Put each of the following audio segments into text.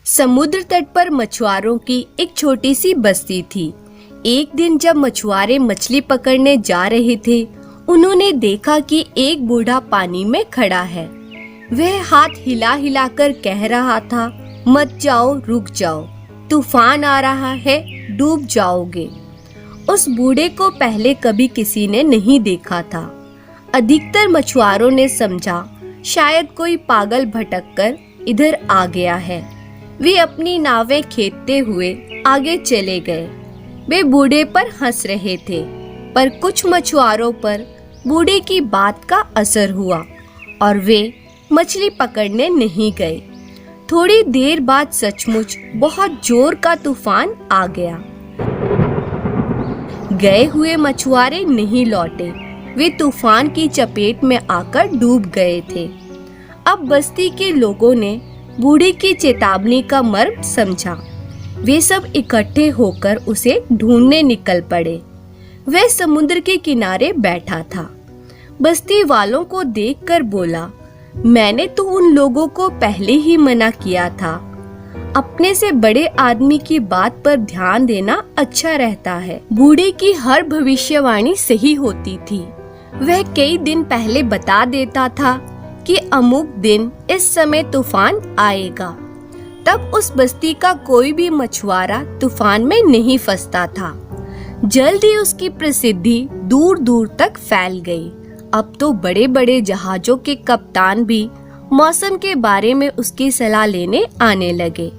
समुद्र तट पर मछुआरों की एक छोटी सी बस्ती थी। एक दिन जब मछुआरे मछली पकड़ने जा रहे थे, उन्होंने देखा कि एक बूढ़ा पानी में खड़ा है। वह हाथ हिला हिलाकर कह रहा था, मत जाओ, रुक जाओ, तूफान आ रहा है, डूब जाओगे। उस बूढ़े को पहले कभी किसी ने नहीं देखा था। अधिकतर मछुआरों ने समझा शायद कोई पागल भटक कर इधर आ गया है। वे अपनी नावें खेदते हुए आगे चले गए। वे बूढ़े पर हंस रहे थे, पर कुछ मछुआरों पर बूढ़े की बात का असर हुआ और वे मछली पकड़ने नहीं गए। थोड़ी देर बाद सचमुच बहुत जोर का तूफान आ गया। गए हुए मछुआरे नहीं लौटे। वे तूफान की चपेट में आकर डूब गए थे। अब बस्ती के लोगों ने बूढ़े की चेतावनी का मर्म समझा। वे सब इकट्ठे होकर उसे ढूंढने निकल पड़े। वह समुद्र के किनारे बैठा था। बस्ती वालों को देखकर बोला, मैंने तो उन लोगों को पहले ही मना किया था। अपने से बड़े आदमी की बात पर ध्यान देना अच्छा रहता है। बूढ़े की हर भविष्यवाणी सही होती थी। वह कई दिन पहले बता देता था कि अमुक दिन इस समय तूफान आएगा। तब उस बस्ती का कोई भी मछुआरा तूफान में नहीं फंसता था। जल्दी उसकी प्रसिद्धि दूर दूर तक फैल गई। अब तो बड़े बड़े जहाजों के कप्तान भी मौसम के बारे में उसकी सलाह लेने आने लगे।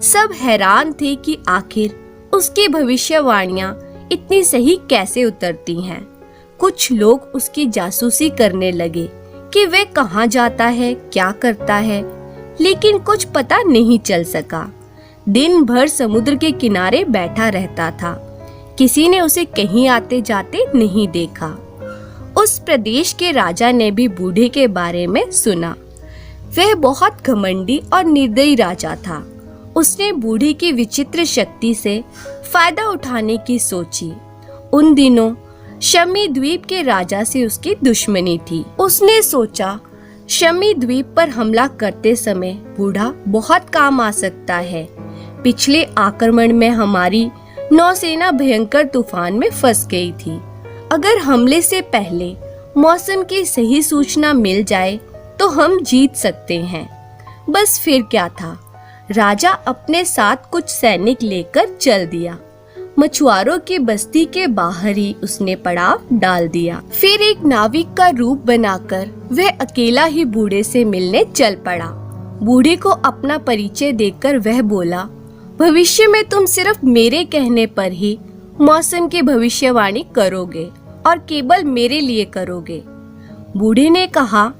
सब हैरान थे कि आखिर उसकी भविष्यवाणियां इतनी सही कैसे उतरती हैं। कुछ लोग उसकी जासूसी करने लगे कि वह कहाँ जाता है, क्या करता है, लेकिन कुछ पता नहीं चल सका। दिन भर समुद्र के किनारे बैठा रहता था। किसी ने उसे कहीं आते जाते नहीं देखा। उस प्रदेश के राजा ने भी बूढ़े के बारे में सुना। वह बहुत घमंडी और निर्दयी राजा था। उसने बूढ़े की विचित्र शक्ति से फायदा उठाने की सोची। उन दिनों शमी द्वीप के राजा से उसकी दुश्मनी थी। उसने सोचा, शमी द्वीप पर हमला करते समय बूढ़ा बहुत काम आ सकता है। पिछले आक्रमण में हमारी नौसेना भयंकर तूफान में फंस गई थी। अगर हमले से पहले मौसम की सही सूचना मिल जाए तो हम जीत सकते हैं। बस फिर क्या था, राजा अपने साथ कुछ सैनिक लेकर चल दिया। मछुआरों की बस्ती के बाहर ही उसने पड़ाव डाल दिया। फिर एक नाविक का रूप बनाकर वह अकेला ही बूढ़े से मिलने चल पड़ा। बूढ़े को अपना परिचय देकर वह बोला, भविष्य में तुम सिर्फ मेरे कहने पर ही मौसम की भविष्यवाणी करोगे और केवल मेरे लिए करोगे। बूढ़े ने कहा,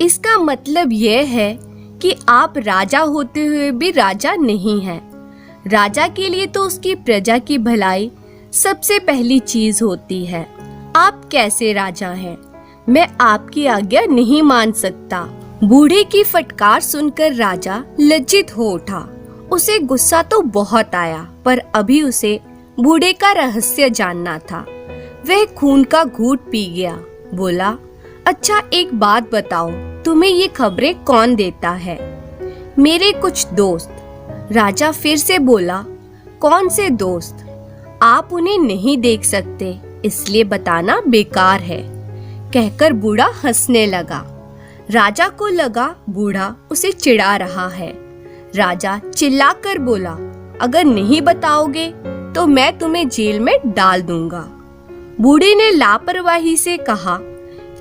इसका मतलब यह है कि आप राजा होते हुए भी राजा नहीं हैं। राजा के लिए तो उसकी प्रजा की भलाई सबसे पहली चीज होती है। आप कैसे राजा हैं? मैं आपकी आज्ञा नहीं मान सकता। बूढ़े की फटकार सुनकर राजा लज्जित हो उठा। उसे गुस्सा तो बहुत आया, पर अभी उसे बूढ़े का रहस्य जानना था। वह खून का घूंट पी गया। बोला, अच्छा एक बात बताओ, तुम्हें ये खबरें कौन देता है? मेरे कुछ दोस्त। राजा फिर से बोला, कौन से दोस्त? आप उन्हें नहीं देख सकते, इसलिए बताना बेकार है। कहकर बूढ़ा हंसने लगा। राजा को लगा बूढ़ा उसे चिढ़ा रहा है। राजा चिल्लाकर बोला, अगर नहीं बताओगे तो मैं तुम्हें जेल में डाल दूंगा। बूढ़े ने लापरवाही से कहा,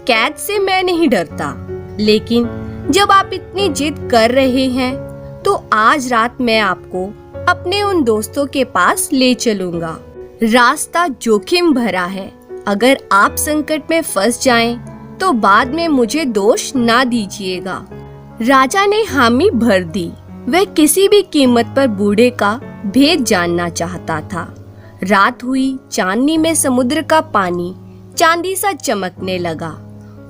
कैद से मैं नहीं डरता, लेकिन जब आप इतनी जिद कर रहे हैं तो आज रात मैं आपको अपने उन दोस्तों के पास ले चलूंगा। रास्ता जोखिम भरा है। अगर आप संकट में फंस जाएं तो बाद में मुझे दोष ना दीजिएगा। राजा ने हामी भर दी। वह किसी भी कीमत पर बूढ़े का भेद जानना चाहता था। रात हुई, चांदनी में समुद्र का पानी चांदी सा चमकने लगा।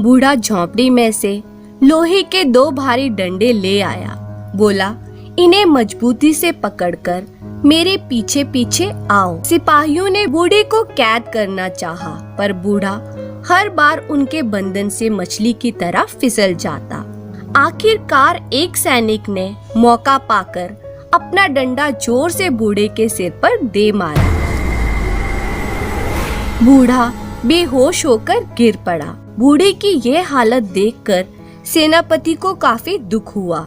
बूढ़ा झोंपड़ी में से लोहे के 2 भारी डंडे ले आया। बोला, इन्हें मजबूती से पकड़कर मेरे पीछे पीछे आओ। सिपाहियों ने बूढ़े को कैद करना चाहा, पर बूढ़ा हर बार उनके बंधन से मछली की तरह फिसल जाता। आखिरकार एक सैनिक ने मौका पाकर अपना डंडा जोर से बूढ़े के सिर पर दे मारा। बूढ़ा बेहोश होकर गिर पड़ा। बूढ़े की यह हालत देखकर सेनापति को काफी दुख हुआ,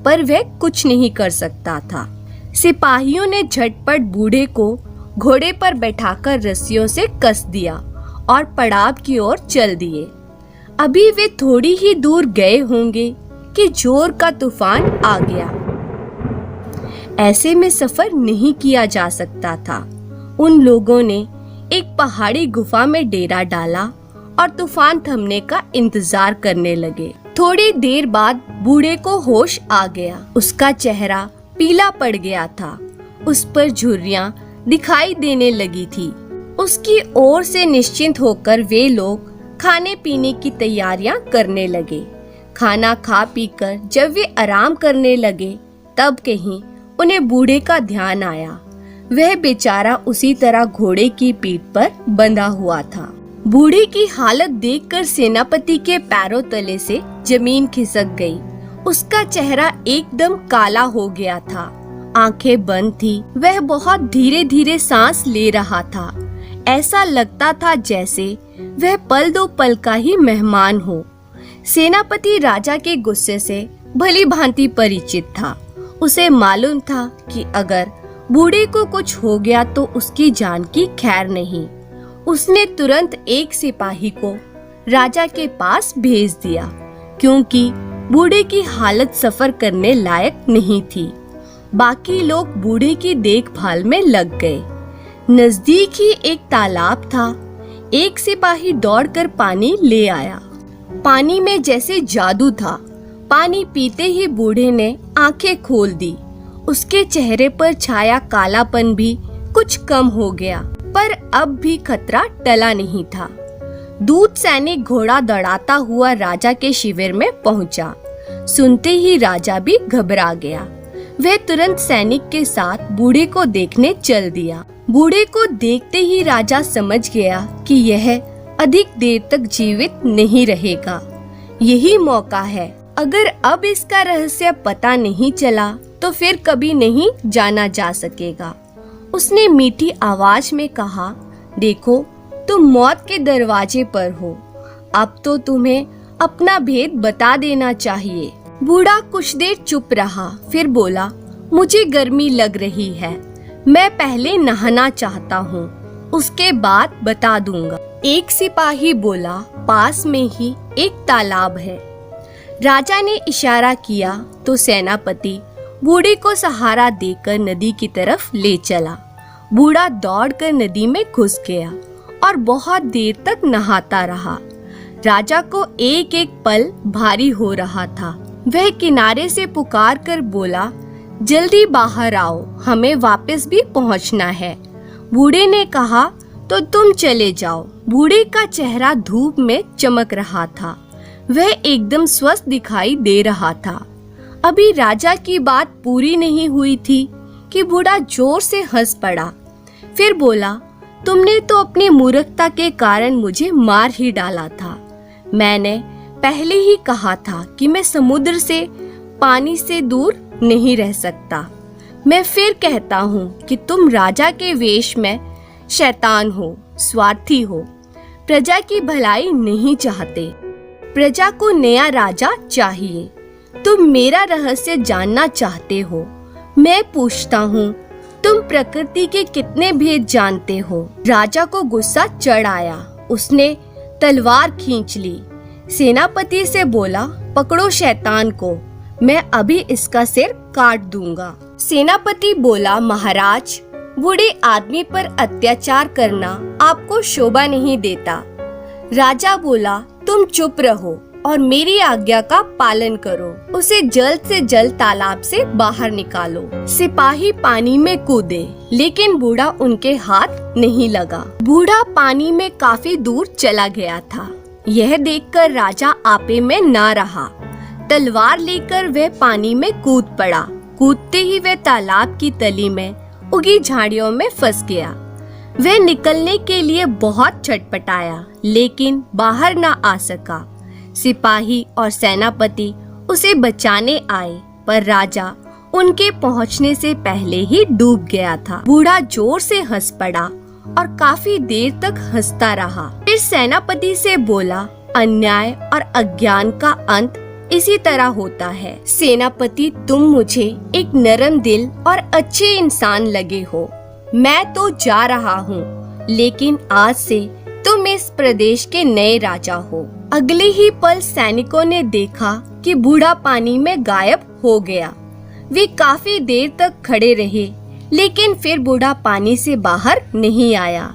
पर वह कुछ नहीं कर सकता था। सिपाहियों ने झटपट बूढ़े को घोड़े पर बैठाकर रस्सियों से कस दिया और पड़ाव की ओर चल दिए। अभी वे थोड़ी ही दूर गए होंगे कि जोर का तूफान आ गया। ऐसे में सफर नहीं किया जा सकता था। उन लोगों ने एक पहाड़ी गुफा में डेरा डाला और तूफान थमने का इंतजार करने लगे। थोड़ी देर बाद बूढ़े को होश आ गया। उसका चेहरा पीला पड़ गया था। उस पर झुर्रियां दिखाई देने लगी थी। उसकी ओर से निश्चिंत होकर वे लोग खाने पीने की तैयारियां करने लगे। खाना खा पीकर जब वे आराम करने लगे, तब कहीं उन्हें बूढ़े का ध्यान आया। वह बेचारा उसी तरह घोड़े की पीठ पर बंधा हुआ था। बूढ़े की हालत देखकर सेनापति के पैरों तले से जमीन खिसक गई। उसका चेहरा एकदम काला हो गया था। आंखें बंद थी। वह बहुत धीरे धीरे सांस ले रहा था। ऐसा लगता था जैसे वह पल दो पल का ही मेहमान हो। सेनापति राजा के गुस्से से भली भांति परिचित था। उसे मालूम था कि अगर बूढ़े को कुछ हो गया तो उसकी जान की खैर नहीं। उसने तुरंत एक सिपाही को राजा के पास भेज दिया, क्योंकि बूढ़े की हालत सफर करने लायक नहीं थी। बाकी लोग बूढ़े की देखभाल में लग गए। नजदीक ही एक तालाब था। एक सिपाही दौड़कर पानी ले आया। पानी में जैसे जादू था। पानी पीते ही बूढ़े ने आंखें खोल दी। उसके चेहरे पर छाया कालापन भी कुछ कम हो गया, पर अब भी खतरा टला नहीं था। दूत सैनिक घोड़ा दौड़ाता हुआ राजा के शिविर में पहुंचा। सुनते ही राजा भी घबरा गया। वह तुरंत सैनिक के साथ बूढ़े को देखने चल दिया। बूढ़े को देखते ही राजा समझ गया कि यह अधिक देर तक जीवित नहीं रहेगा। यही मौका है। अगर अब इसका रहस्य पता नहीं चला तो फिर कभी नहीं जाना जा सकेगा। उसने मीठी आवाज में कहा, देखो, तुम मौत के दरवाजे पर हो। अब तो तुम्हें अपना भेद बता देना चाहिए। बूढ़ा कुछ देर चुप रहा, फिर बोला, मुझे गर्मी लग रही है। मैं पहले नहाना चाहता हूँ, उसके बाद बता दूंगा। एक सिपाही बोला, पास में ही एक तालाब है। राजा ने इशारा किया तो सेनापति बूढ़े को सहारा देकर नदी की तरफ ले चला। बूढ़ा दौड़कर नदी में घुस गया और बहुत देर तक नहाता रहा। राजा को एक एक पल भारी हो रहा था। वह किनारे से पुकार कर बोला, जल्दी बाहर आओ, हमें वापस भी पहुंचना है। बूढ़े ने कहा, तो तुम चले जाओ। बूढ़े का चेहरा धूप में चमक रहा था। वह एकदम स्वस्थ दिखाई दे रहा था। अभी राजा की बात पूरी नहीं हुई थी कि बूढ़ा जोर से हंस पड़ा। फिर बोला, तुमने तो अपनी मूर्खता के कारण मुझे मार ही डाला था। मैंने पहले ही कहा था कि मैं समुद्र से, पानी से दूर नहीं रह सकता। मैं फिर कहता हूँ कि तुम राजा के वेश में शैतान हो, स्वार्थी हो, प्रजा की भलाई नहीं चाहते। प्रजा को नया राजा चाहिए। तुम मेरा रहस्य जानना चाहते हो। मैं पूछता हूँ, तुम प्रकृति के कितने भेद जानते हो? राजा को गुस्सा चढ़ आया। उसने तलवार खींच ली। सेनापति से बोला, पकड़ो शैतान को, मैं अभी इसका सिर काट दूंगा। सेनापति बोला, महाराज, बूढ़े आदमी पर अत्याचार करना आपको शोभा नहीं देता। राजा बोला, तुम चुप रहो और मेरी आज्ञा का पालन करो। उसे जल्द से जल्द तालाब से बाहर निकालो। सिपाही पानी में कूदे, लेकिन बूढ़ा उनके हाथ नहीं लगा। बूढ़ा पानी में काफी दूर चला गया था। यह देखकर राजा आपे में ना रहा। तलवार लेकर वह पानी में कूद पड़ा। कूदते ही वह तालाब की तली में उगी झाड़ियों में फंस गया। वह निकलने के लिए बहुत छटपटाया, लेकिन बाहर ना आ सका। सिपाही और सेनापति उसे बचाने आए, पर राजा उनके पहुंचने से पहले ही डूब गया था। बूढ़ा जोर से हंस पड़ा और काफी देर तक हंसता रहा। फिर सेनापति से बोला, अन्याय और अज्ञान का अंत इसी तरह होता है। सेनापति, तुम मुझे एक नरम दिल और अच्छे इंसान लगे हो। मैं तो जा रहा हूँ, लेकिन आज से तुम इस प्रदेश के नए राजा हो। अगले ही पल सैनिकों ने देखा कि बूढ़ा पानी में गायब हो गया। वे काफी देर तक खड़े रहे, लेकिन फिर बूढ़ा पानी से बाहर नहीं आया।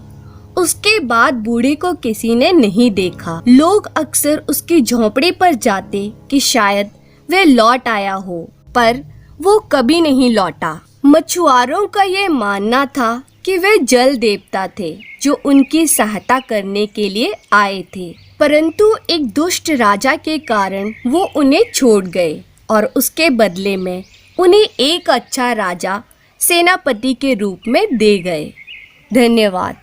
उसके बाद बूढ़े को किसी ने नहीं देखा। लोग अक्सर उसकी झोंपड़ी पर जाते कि शायद वह लौट आया हो, पर वो कभी नहीं लौटा। मछुआरों का ये मानना था कि वे जल देवता थे जो उनकी सहायता करने के लिए आए थे, परंतु एक दुष्ट राजा के कारण वो उन्हें छोड़ गए और उसके बदले में उन्हें एक अच्छा राजा सेनापति के रूप में दे गए। धन्यवाद।